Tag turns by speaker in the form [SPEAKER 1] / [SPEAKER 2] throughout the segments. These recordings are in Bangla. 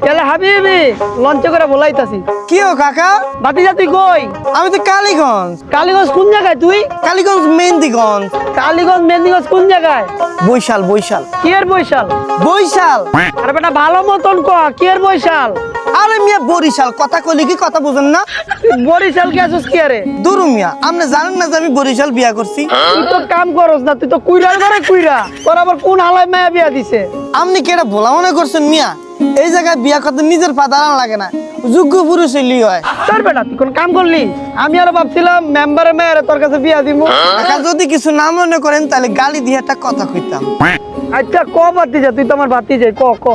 [SPEAKER 1] কেলে হাবিবি লঞ্চে করে বলাইতাছি।
[SPEAKER 2] কি ও কাকা?
[SPEAKER 1] ভাতিজা তুই কই?
[SPEAKER 2] আমি তো কালীগঞ্জ।
[SPEAKER 1] কালীগঞ্জ কোন জায়গায় তুই?
[SPEAKER 2] কালীগঞ্জ মেহেন্দিগঞ্জ।
[SPEAKER 1] কালীগঞ্জ মেহেন্দিগঞ্জ কোন জায়গায়?
[SPEAKER 2] বৈশাল বৈশাল
[SPEAKER 1] কি এর বৈশাল?
[SPEAKER 2] বৈশাল।
[SPEAKER 1] আরে বেটা ভালো মতন ক, কি এর বৈশাল?
[SPEAKER 2] আরে মিয়া বরিশাল, কথা কইলে কি কথা বুঝেন না?
[SPEAKER 1] তুই বরিশাল কে আছিস কি আরে?
[SPEAKER 2] দুরু মিয়া, আপনি জানেন না যে আমি বরিশাল বিয়া করছি?
[SPEAKER 1] তুই তো কাম করস না, তুই তো কুইরার ঘরে কুইরা। তোর আবার কোন হালায় মায়া বিয়া দিছে?
[SPEAKER 2] আপনি কি এটা ভোলা মনে করছেন মিয়া? এই জায়গায় বিয়া করতে নিজের পা দাঁড়ান লাগে না, যোগ্য পুরুষ হইলেই হয়।
[SPEAKER 1] তোর বেটা তুই কোন কাম করলি? আমি আরো ভাবছিলাম মেম্বারে মেয়েরে তোর কাছে বিয়া দিব।
[SPEAKER 2] কাকা যদি কিছু না মনে করেন তাহলে গালি দিয়ে একটা কথা কইতাম।
[SPEAKER 1] আচ্ছা ক ভাতিজা, তুই তো আমার ভাতিজা, ক ক।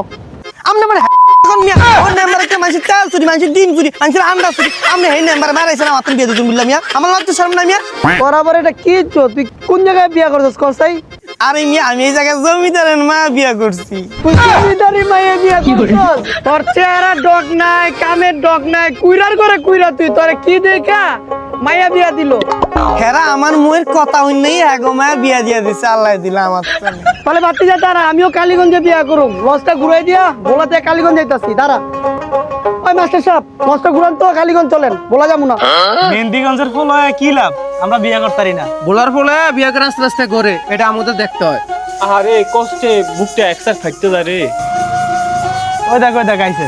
[SPEAKER 2] আপনি আমার এখন মিয়া ওই নাম্বার একটা মানুষের চাল চুরি, মানুষের ডিম চুরি, মানুষের আন্ডা চুরি, আপনি এই নাম্বার মারাইছেন আমার বিয়ে দিতে বললাম মিয়া। আমার লজ্জা শরম না মিয়া?
[SPEAKER 1] তোর আবার এটা কি চো? তুই কোন জায়গায় বিয়া করছিস কসাই?
[SPEAKER 2] আরে মিয়া আমি এই জায়গায় জমিদারের মা বিয়া করছি।
[SPEAKER 1] তুই জমিদারি মাইয়া বিয়া করছিস? তোর চেহারা ডক নাই, কানের ডক নাই, কুইরার করে কুইরা তুই। তোরে কি দেখা মাইয়া বিয়া দিল?
[SPEAKER 2] হেরা আমার মুয়ের কথা হই নাই, এগো মায়া বিয়া দিয়া দিছে, আল্লাহ দিলা আমার।
[SPEAKER 1] তাহলে ভাতিজা দাঁড়া, আমিও কালীগঞ্জে বিয়া করুম। লজটা ঘুরাই দিয়া ভোলাতে কালীগঞ্জ যাইতাছি, দাঁড়া। ওই মাস্টার সাহেব লজটা ঘুরান তো, কালীগঞ্জ চলেন, বলা যাবো না।
[SPEAKER 3] মেহেন্দিগঞ্জের ফুল হয় কি লাভ? আমরা বিয়ে করতারি না।
[SPEAKER 4] বোলার ফলে বিয়া করে আস্তে আস্তে করে, এটা আমাদের দেখতে হয়।
[SPEAKER 3] আরে কষ্টে বুকটা একসাথে ফাইটতে যায় রে।
[SPEAKER 2] ওই দেখ আইছে।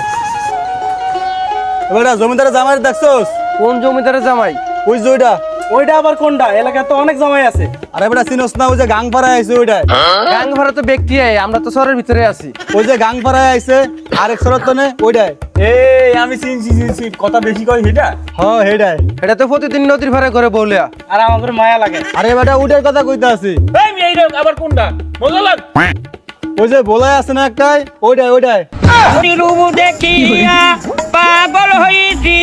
[SPEAKER 5] এবারে জমিদারের জামাই দেখছস?
[SPEAKER 4] কোন জমিদারের জামাই?
[SPEAKER 5] ওই যে ওইটা।
[SPEAKER 3] ওইটা আবার কোনটা? এলাকায় তো অনেক জামাই আছে।
[SPEAKER 5] আরে বেটা চিনস না, ওই যে গাং পাড়ায় আইছে ওইটাই।
[SPEAKER 4] গাং ভাড়া তো ব্যক্তি আয়, আমরা তো শহরের ভিতরে আছি।
[SPEAKER 5] ওই যে গাং পাড়ায় আইছে আরেক শরৎ নে ওইটাই।
[SPEAKER 3] এই আমি চিনছি কথা বেশি কই সেটা।
[SPEAKER 5] হ্যাঁ হেডাই।
[SPEAKER 4] এটা তো প্রতিদিন নদীর ভাড়া করে বলিয়া।
[SPEAKER 3] আর আমাদের মায়া লাগে।
[SPEAKER 5] আরে বেটা ওইটার কথা কইতে আছি।
[SPEAKER 3] এই এই আবার কোনটা? মজা লাগ।
[SPEAKER 5] ওই যে বলাই আছে না একটাই, ওইটাই।
[SPEAKER 6] রূপ দেখিয়া পাগল হইছি,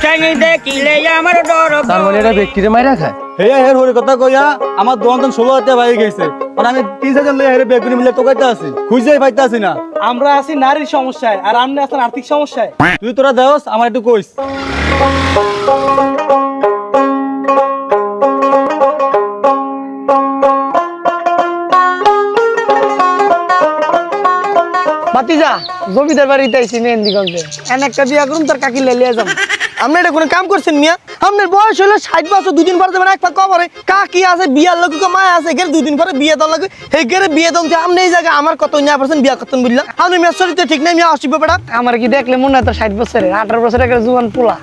[SPEAKER 6] ঠ্যাং দেখিলে আমার ডর।
[SPEAKER 4] তার মানে এটা ব্যক্তিরে মাইরা খায়।
[SPEAKER 5] হেয়া হের হরে কথা কইয়া আমার দোকান 16,000 ভাই গেছে। মানে আমি 3-4 লই হেরে বেগুনি মিলে তোকাইতে আছি, খুঁজেই পাইতে আছি না।
[SPEAKER 3] আমরা আছি নারীর সমস্যায় আর আপনি আছেন আর্থিক সমস্যায়।
[SPEAKER 5] তুই তোরা দেওস আমার একটু কইস।
[SPEAKER 1] ভাতিজা জমিদার বাড়িতে আইছি মেহেন্দিগঞ্জে, এন একটা বিয়া করুম, তার কাকি লেলিয়া যাম।
[SPEAKER 2] আপনি এটা কোনো কাম করছেন মিয়া? আপনার বয়স হলো 60 বছর, 2 দিন পরে যাবেন একটা কবরে। কাকি আছে, বিয়ার লোক মায়া আছে, গেলে 2 দিন পরে বিয়ে দেওয়া লাগে। এই গেলে বিয়ে দেন আপনি এই জায়গায় আমার কত নিয়ে পারছেন বিয়া করতেন বুঝলাম। আপনি মেয়ের শরীর ঠিক নাই মিয়া, অসিব বেটা।
[SPEAKER 1] আমার কি দেখলে মনে হয় তো 60 বছরের, 18 বছরের একটা জুয়ান পোলা।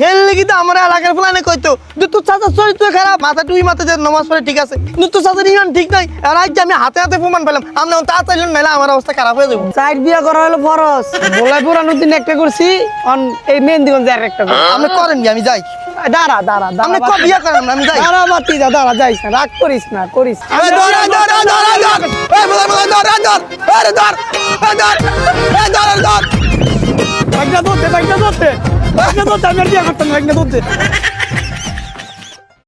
[SPEAKER 2] হেল লেগে তো আমার এলাকার ফুলানে কইতো তোর চাচার চরিত্র খারাপ, মাথা টুই মাথা যে নমাজ পড়ে ঠিক আছে, কিন্তু তোর চাচার ইমান ঠিক নাই। আর আজ আমি হাতে হাতে প্রমাণ পেলাম, আপনি তাড়াতাড়ি নাইলে আমার অবস্থা খারাপ হয়ে যাবে।
[SPEAKER 1] সাইড বিয়া করা হলো ফরজ, বলাই পুরানো দিন একটা করছি, অন এই মেহেন্দিগঞ্জে আর একটা করছি।
[SPEAKER 2] আপনি করেন কি? আমি যাই।
[SPEAKER 1] দাঁড়া দাঁড়া
[SPEAKER 2] আপনি
[SPEAKER 1] দাঁড়া,
[SPEAKER 2] কবে বিয়া করেন? আমি যাই।
[SPEAKER 1] দাঁড়া ভাতিজা দাঁড়া, যাইস না, রাগ করিস না, করিস না। বাইকটা ধরতে আমি আর বিয়া করতাম না, বাইকটা ধরতে।